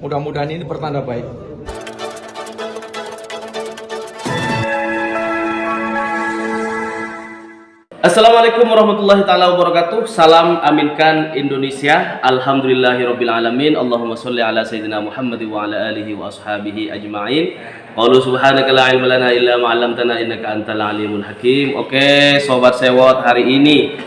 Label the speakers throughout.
Speaker 1: Mudah-mudahan ini pertanda baik.
Speaker 2: Assalamualaikum warahmatullahi taala wabarakatuh. Salam aminkan Indonesia. Alhamdulillahirabbil alamin. Allahumma sholli ala sayyidina Muhammad wa ala alihi wa ashabihi ajma'in. Qalu subhanaka la ilma lana illa ma 'allamtana innaka antal alimul hakim. Oke, sobat Sewot, hari ini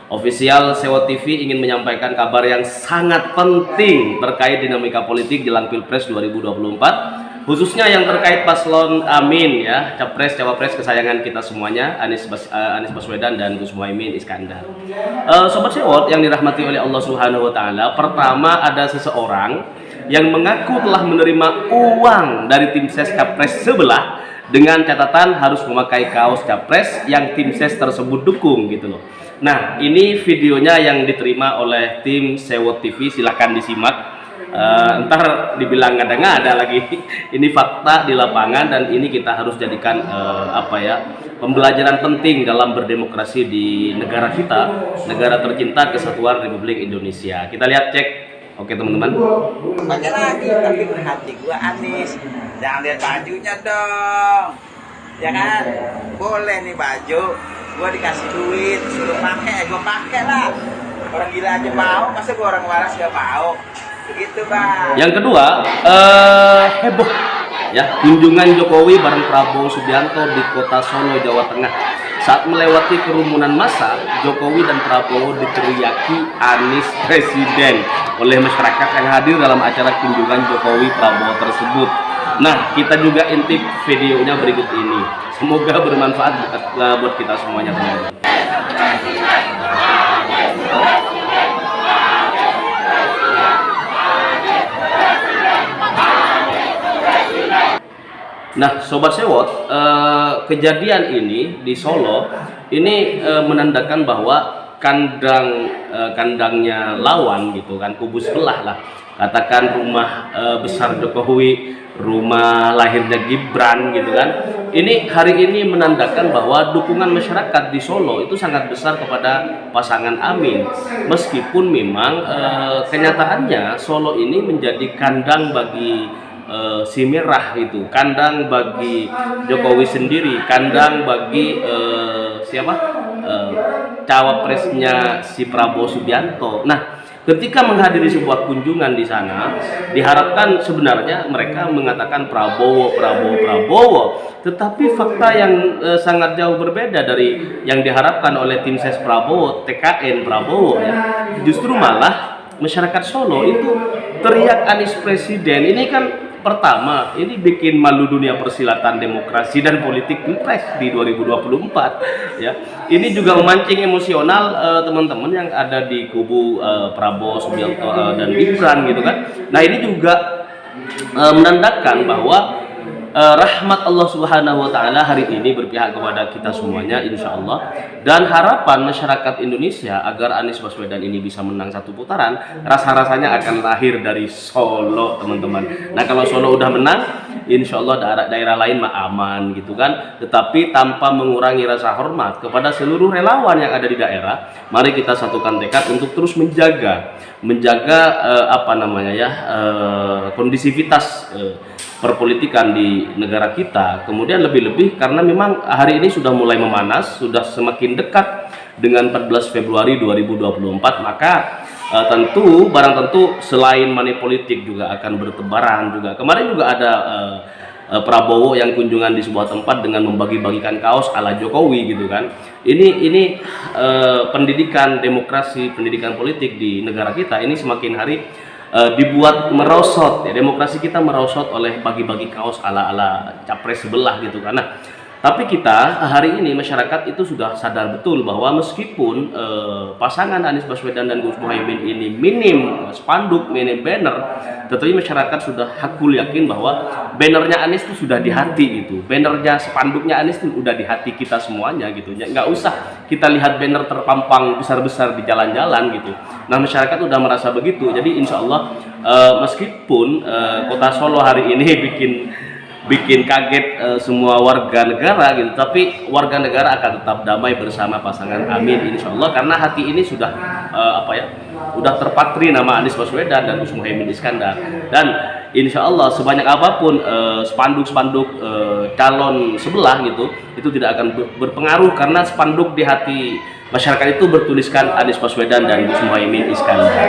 Speaker 2: official Sewot TV ingin menyampaikan kabar yang sangat penting terkait dinamika politik jelang Pilpres 2024. Khususnya yang terkait paslon Amin ya, capres cawapres kesayangan kita semuanya, Anies Baswedan dan Gus Muhaimin Iskandar. Sobat Sewot yang dirahmati oleh Allah Subhanahu wa taala, pertama ada seseorang yang mengaku telah menerima uang dari tim ses capres sebelah dengan catatan harus memakai kaos capres yang tim ses tersebut dukung gitu loh. Nah, ini videonya yang diterima oleh tim Sewot TV, silahkan disimak. Ntar dibilang ngada-ngada lagi. Ini fakta di lapangan dan ini kita harus jadikan pembelajaran penting dalam berdemokrasi di negara kita, negara tercinta Kesatuan Republik Indonesia. Kita lihat, cek. Oke teman-teman.
Speaker 3: Pakai lagi tapi berhati gua Anies. Jangan lihat bajunya dong. Ya kan? Boleh nih baju. Gua dikasih duit, suruh pakai, gua pakai lah. Orang gila aja mau, masa gua orang waras gak mau? Begitu, Bang.
Speaker 2: Yang kedua, heboh ya, kunjungan Jokowi bareng Prabowo Subianto di kota Solo, Jawa Tengah. Saat melewati kerumunan massa, Jokowi dan Prabowo diteriaki Anies Presiden oleh masyarakat yang hadir dalam acara kunjungan Jokowi Prabowo tersebut. Nah, kita juga intip videonya berikut ini. Semoga bermanfaat buat kita semuanya, teman-teman. Nah, Sobat Sewot, kejadian ini di Solo ini menandakan bahwa kandangnya lawan gitu kan, kubu sebelah lah. Katakan rumah besar Jokowi, rumah lahirnya Gibran gitu kan. Ini hari ini menandakan bahwa dukungan masyarakat di Solo itu sangat besar kepada pasangan Amin. Meskipun memang kenyataannya Solo ini menjadi kandang bagi si merah itu, kandang bagi Jokowi sendiri, kandang bagi cawapresnya si Prabowo Subianto. Nah, ketika menghadiri sebuah kunjungan di sana, diharapkan sebenarnya mereka mengatakan Prabowo, tetapi fakta yang sangat jauh berbeda dari yang diharapkan oleh tim ses Prabowo, TKN Prabowo ya. Justru malah masyarakat Solo itu teriak Anies Presiden. Ini kan pertama, ini bikin malu dunia persilatan demokrasi dan politik Pilpres di 2024 ya. Ini juga memancing emosional teman-teman yang ada di kubu Prabowo Subianto dan Gibran gitu kan. Nah, ini juga menandakan bahwa rahmat Allah Subhanahu wa taala hari ini berpihak kepada kita semuanya insyaallah, dan harapan masyarakat Indonesia agar Anies Baswedan ini bisa menang satu putaran rasa-rasanya akan lahir dari Solo, teman-teman. Nah, kalau Solo udah menang, insyaallah daerah lain mah aman gitu kan. Tetapi tanpa mengurangi rasa hormat kepada seluruh relawan yang ada di daerah, mari kita satukan tekad untuk terus menjaga kondisivitas perpolitikan di negara kita. Kemudian lebih-lebih karena memang hari ini sudah mulai memanas, sudah semakin dekat dengan 14 Februari 2024, maka barang tentu selain money politik juga akan bertebaran juga. Kemarin juga ada Prabowo yang kunjungan di sebuah tempat dengan membagi-bagikan kaos ala Jokowi gitu kan. Ini pendidikan demokrasi, pendidikan politik di negara kita ini semakin hari dibuat merosot ya, demokrasi kita merosot oleh bagi-bagi kaos ala capres sebelah gitu karena. Tapi kita hari ini masyarakat itu sudah sadar betul bahwa meskipun pasangan Anies Baswedan dan Gus Muhaimin ini minim spanduk, minim banner, tetapi masyarakat sudah hakul yakin bahwa bannernya Anies itu sudah di hati gitu, bannernya spanduknya Anies itu udah di hati kita semuanya gitu. Nggak usah kita lihat banner terpampang besar-besar di jalan-jalan gitu. Nah, masyarakat udah merasa begitu. Jadi insya Allah meskipun kota Solo hari ini bikin bikin kaget semua warga negara gitu, tapi warga negara akan tetap damai bersama pasangan Amin insya Allah, karena hati ini sudah udah terpatri nama Anies Baswedan dan Gus Muhaimin Iskandar. Dan insya Allah sebanyak apapun spanduk-spanduk calon sebelah gitu, itu tidak akan berpengaruh, karena spanduk di hati masyarakat itu bertuliskan Anies Baswedan dan Gus Muhaimin Iskandar.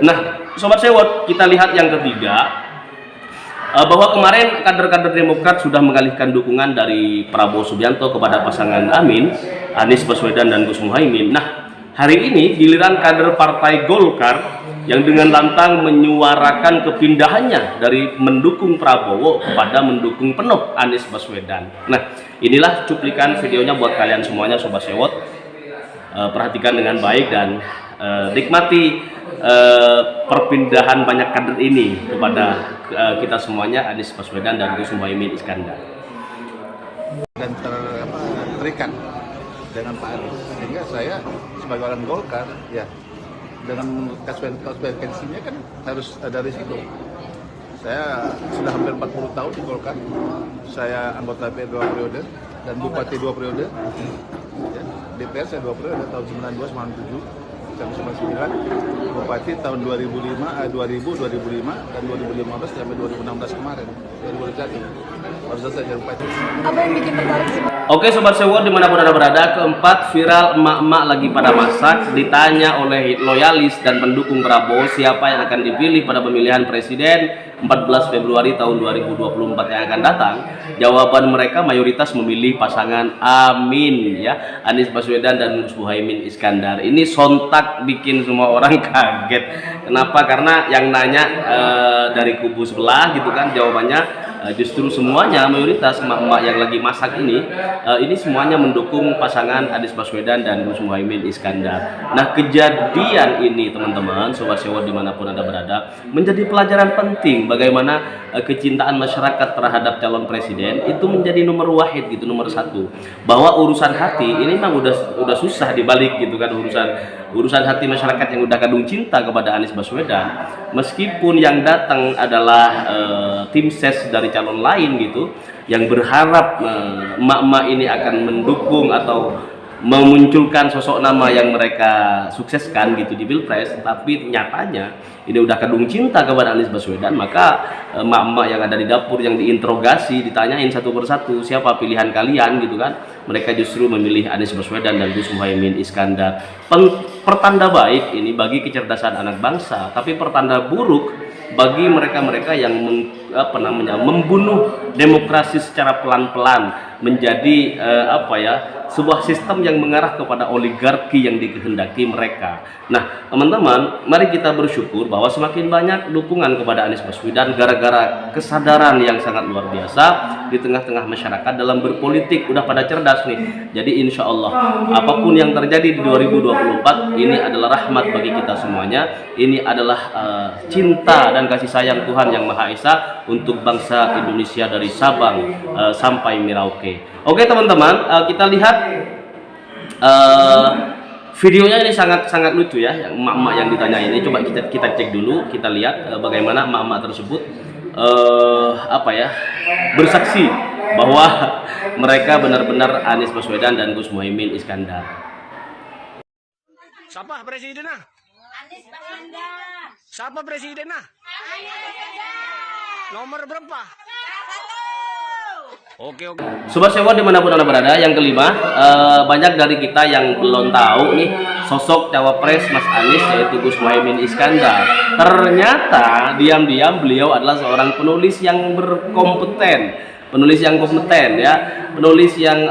Speaker 2: Nah, Sobat Sewot, kita lihat yang ketiga, bahwa kemarin kader-kader Demokrat sudah mengalihkan dukungan dari Prabowo Subianto kepada pasangan Amin, Anies Baswedan dan Gus Muhaimin. Nah, hari ini giliran kader Partai Golkar yang dengan lantang menyuarakan kepindahannya dari mendukung Prabowo kepada mendukung penuh Anies Baswedan. Nah, inilah cuplikan videonya buat kalian semuanya, Sobat Sewot. Perhatikan dengan baik dan nikmati perpindahan banyak kader ini kepada kita semuanya, Anies Baswedan dan Gus Muhaimin Iskandar.
Speaker 4: Dan terikat dengan Pak Anies, sehingga saya sebagai orang Golkar ya, dengan konsekuensinya kan harus ada risiko. Saya sudah hampir 40 tahun di Golkar, saya anggota DPR 2 periode dan Bupati 2 periode ya. DPR saya 2 periode, tahun 92, 97 sampai 99, Bupati tahun 2005, 2005 dan 2015 sampai 2016 kemarin, 2021 baru selesai jadi Bupati.
Speaker 5: Apa yang bikin tertarik sih?
Speaker 2: Oke Sobat Sewot dimanapun Anda berada, keempat, viral emak-emak lagi pada masak, ditanya oleh loyalis dan pendukung Prabowo siapa yang akan dipilih pada pemilihan presiden 14 Februari tahun 2024 yang akan datang. Jawaban mereka mayoritas memilih pasangan Amin ya, Anies Baswedan dan Gus Muhaimin Iskandar. Ini sontak bikin semua orang kaget. Kenapa? Karena yang nanya dari kubu sebelah gitu kan, jawabannya justru semuanya mayoritas emak-emak yang lagi masak ini semuanya mendukung pasangan Anies Baswedan dan Gus Muhaimin Iskandar. Nah, kejadian ini teman-teman Sobat Sewot dimanapun Anda berada menjadi pelajaran penting bagaimana kecintaan masyarakat terhadap calon presiden itu menjadi nomor wahid gitu, nomor satu. Bahwa urusan hati ini memang udah susah dibalik gitu kan, urusan hati masyarakat yang udah kadung cinta kepada Anies Baswedan, meskipun yang datang adalah tim ses dari calon lain gitu, yang berharap emak-emak ini akan mendukung atau memunculkan sosok nama yang mereka sukseskan gitu di Pilpres, tapi nyatanya ini udah kadung cinta kepada Anies Baswedan, maka emak-emak yang ada di dapur yang diinterogasi, ditanyain satu persatu siapa pilihan kalian gitu kan, mereka justru memilih Anies Baswedan dan Gus Muhaimin Iskandar. Pertanda baik ini bagi kecerdasan anak bangsa, tapi pertanda buruk bagi mereka-mereka yang membunuh demokrasi secara pelan-pelan menjadi sebuah sistem yang mengarah kepada oligarki yang dikehendaki mereka. Nah, teman-teman, mari kita bersyukur bahwa semakin banyak dukungan kepada Anies Baswedan gara-gara kesadaran yang sangat luar biasa di tengah-tengah masyarakat dalam berpolitik, udah pada cerdas nih. Jadi insya Allah apapun yang terjadi di 2024 ini adalah rahmat bagi kita semuanya. Ini adalah cinta dan kasih sayang Tuhan Yang Maha Esa untuk bangsa Indonesia dari Sabang sampai Merauke. Oke teman-teman, kita lihat videonya ini sangat lucu ya, yang emak-emak yang ditanya ini. Coba kita cek dulu, kita lihat bagaimana emak-emak tersebut bersaksi bahwa mereka benar-benar Anies Baswedan dan Gus Muhaimin Iskandar.
Speaker 6: Siapa presidennya?
Speaker 5: Anies Baswedan.
Speaker 6: Siapa presidennya?
Speaker 5: Anies Baswedan.
Speaker 6: Nomor berapa? Oke.
Speaker 2: Sobat Sewot dimanapun Anda berada, yang kelima, banyak dari kita yang belum tahu nih sosok cawapres Mas Anies yaitu Gus Muhaimin Iskandar. Ternyata diam-diam beliau adalah seorang penulis yang berkompeten, penulis yang kompeten ya, penulis yang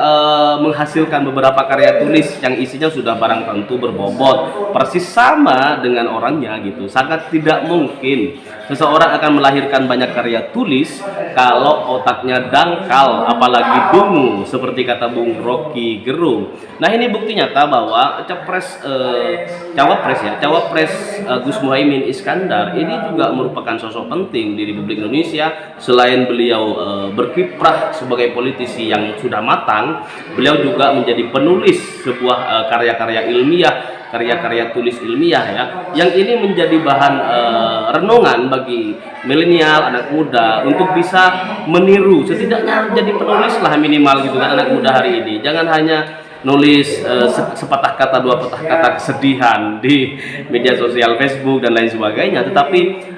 Speaker 2: menghasilkan beberapa karya tulis yang isinya sudah barang tentu berbobot persis sama dengan orangnya gitu. Sangat tidak mungkin seseorang akan melahirkan banyak karya tulis kalau otaknya dangkal, apalagi dungu, seperti kata Bung Rocky Gerung. Nah, ini bukti nyata bahwa cawapres ya, cawapres Gus Muhaimin Iskandar ini juga merupakan sosok penting di Republik Indonesia. Selain beliau berkiprah sebagai politisi yang sudah matang, beliau juga menjadi penulis sebuah karya-karya ilmiah, karya-karya tulis ilmiah ya, yang ini menjadi bahan renungan bagi milenial, anak muda untuk bisa meniru, setidaknya jadi penulis lah minimal gitu kan anak muda hari ini. Jangan hanya nulis sepatah kata dua patah kata kesedihan di media sosial Facebook dan lain sebagainya, tetapi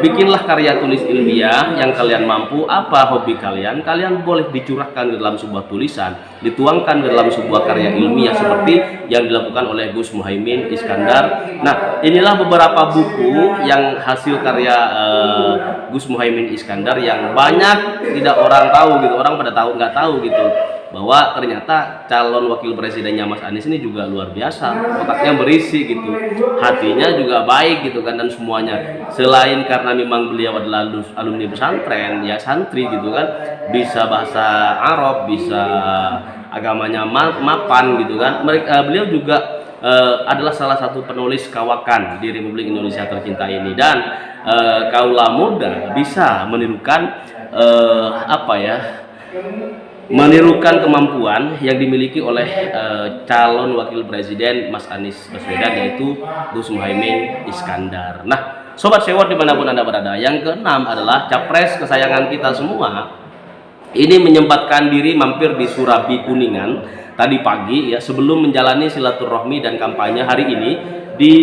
Speaker 2: bikinlah karya tulis ilmiah yang kalian mampu. Apa hobi kalian, kalian boleh dicurahkan ke dalam sebuah tulisan, dituangkan ke dalam sebuah karya ilmiah seperti yang dilakukan oleh Gus Muhaimin Iskandar. Nah, inilah beberapa buku yang hasil karya Gus Muhaimin Iskandar yang banyak tidak orang tahu gitu, orang pada tahu nggak tahu gitu, bahwa ternyata calon wakil presidennya Mas Anies ini juga luar biasa, otaknya berisi gitu, hatinya juga baik gitu kan, dan semuanya. Selain karena memang beliau adalah alumni pesantren ya, santri gitu kan, bisa bahasa Arab, bisa agamanya mapan gitu kan. Beliau juga adalah salah satu penulis kawakan di Republik Indonesia tercinta ini, dan kaula muda bisa menirukan menirukan kemampuan yang dimiliki oleh calon wakil presiden Mas Anies Baswedan, yaitu Gus Muhaimin Iskandar. Nah, sobat sewot dimanapun Anda berada, yang keenam adalah capres kesayangan kita semua ini menyempatkan diri mampir di Surabi Kuningan tadi pagi ya, sebelum menjalani silaturahmi dan kampanye hari ini di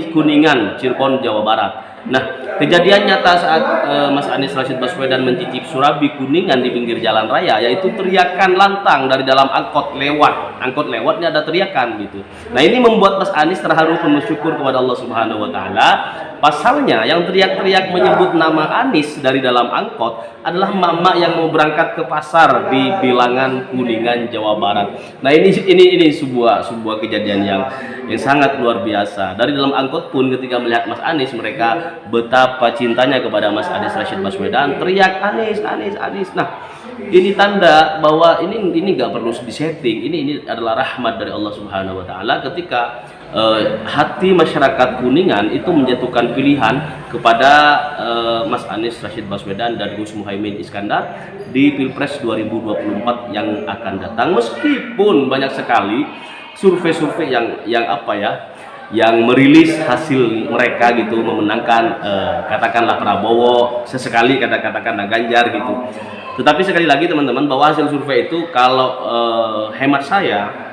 Speaker 2: Kuningan, Cirebon, Jawa Barat. Nah, kejadian nyata saat Mas Anies Rashid Baswedan mencicip Surabi Kuningan di pinggir jalan raya, yaitu teriakan lantang dari dalam angkot lewat. Angkot lewat ini ada teriakan gitu. Nah, ini membuat Mas Anies terharu penuh syukur kepada Allah Subhanahu wa taala. Pasalnya yang teriak-teriak menyebut nama Anies dari dalam angkot adalah mama yang mau berangkat ke pasar di Bilangan, Kuningan, Jawa Barat. Nah, ini sebuah kejadian yang sangat luar biasa. Dari dalam angkot pun ketika melihat Mas Anies, mereka betapa cintanya kepada Mas Anies Rashid Baswedan, teriak Anies, Anies, Anies. Nah, ini tanda bahwa ini nggak perlu disetting. Ini adalah rahmat dari Allah Subhanahu wa taala ketika hati masyarakat Kuningan itu menjatuhkan pilihan kepada Mas Anies Rashid Baswedan dan Gus Muhaimin Iskandar di Pilpres 2024 yang akan datang. Meskipun banyak sekali survei-survei yang merilis hasil mereka gitu memenangkan katakanlah Prabowo, sesekali katakanlah Ganjar gitu. Tetapi sekali lagi teman-teman, bahwa hasil survei itu kalau hemat saya,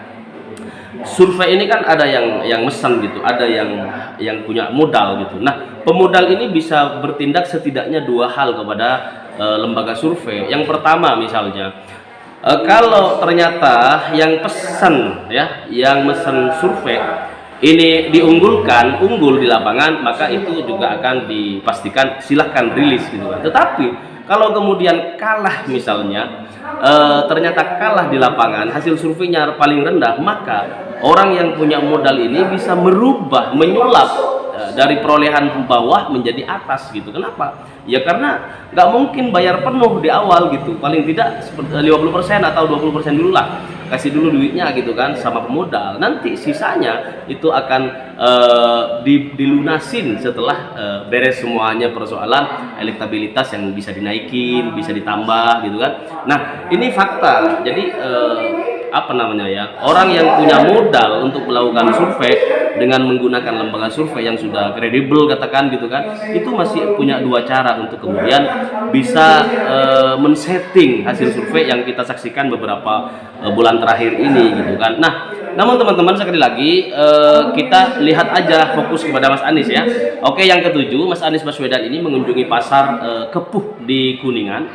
Speaker 2: survei ini kan ada yang mesen gitu, ada yang punya modal gitu. Nah, pemodal ini bisa bertindak setidaknya dua hal kepada lembaga survei. Yang pertama misalnya, kalau ternyata yang mesen survei ini unggul di lapangan, maka itu juga akan dipastikan silahkan rilis gitu kan. Tetapi kalau kemudian kalah misalnya, ternyata kalah di lapangan, hasil surveinya paling rendah, maka orang yang punya modal ini bisa menyulap dari perolehan bawah menjadi atas gitu. Kenapa? Ya karena nggak mungkin bayar penuh di awal gitu, paling tidak 50% atau 20% dulu lah, kasih dulu duitnya gitu kan sama pemodal, nanti sisanya itu akan dilunasin setelah beres semuanya persoalan elektabilitas yang bisa dinaikin, bisa ditambah gitu kan. Nah, ini fakta. Jadi orang yang punya modal untuk melakukan survei dengan menggunakan lembaga survei yang sudah kredibel katakan gitu kan, itu masih punya dua cara untuk kemudian bisa men-setting hasil survei yang kita saksikan beberapa bulan terakhir ini gitu kan. Nah, namun teman-teman sekali lagi kita lihat aja fokus kepada Mas Anies ya. Oke, yang ketujuh, Mas Anies Baswedan ini mengunjungi pasar Kepuh di Kuningan.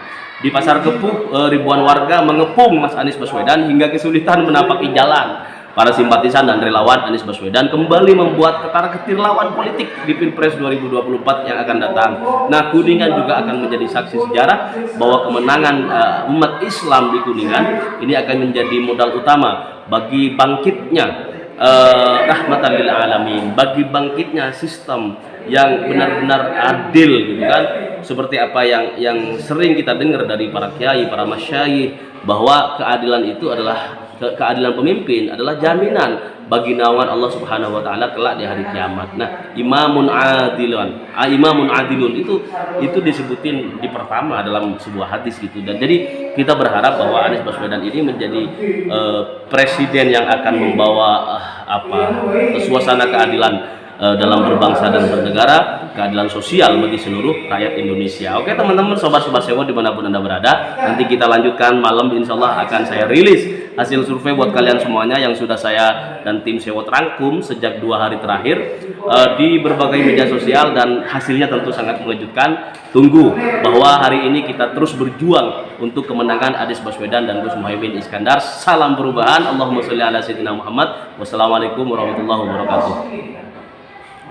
Speaker 2: Di pasar Kepuh, ribuan warga mengepung Mas Anies Baswedan hingga kesulitan menapaki jalan. Para simpatisan dan relawan Anies Baswedan kembali membuat ketar-ketir lawan politik di Pilpres 2024 yang akan datang. Nah, Kuningan juga akan menjadi saksi sejarah bahwa kemenangan umat Islam di Kuningan ini akan menjadi modal utama bagi bangkitnya rahmatan lil alamin, bagi bangkitnya sistem yang benar-benar adil gitu kan, seperti apa yang sering kita dengar dari para kiai, para masyayikh, bahwa keadilan itu adalah keadilan pemimpin adalah jaminan bagi naungan Allah Subhanahu wa taala kelak di hari kiamat. Nah, imamun adilun itu disebutin di pertama dalam sebuah hadis gitu. Dan jadi kita berharap bahwa Anies Baswedan ini menjadi presiden yang akan membawa suasana keadilan dalam berbangsa dan bernegara, keadilan sosial bagi seluruh rakyat Indonesia. Oke teman-teman, sobat-sobat sewot dimanapun Anda berada, nanti kita lanjutkan malam, insya Allah akan saya rilis hasil survei buat kalian semuanya yang sudah saya dan tim sewot rangkum sejak 2 hari terakhir di berbagai media sosial, dan hasilnya tentu sangat mengejutkan. Tunggu bahwa hari ini kita terus berjuang untuk kemenangan Anies Baswedan dan Gus Muhaimin Iskandar. Salam perubahan. Allahumma sholli ala sayyidina Muhammad. Wassalamualaikum warahmatullahi wabarakatuh.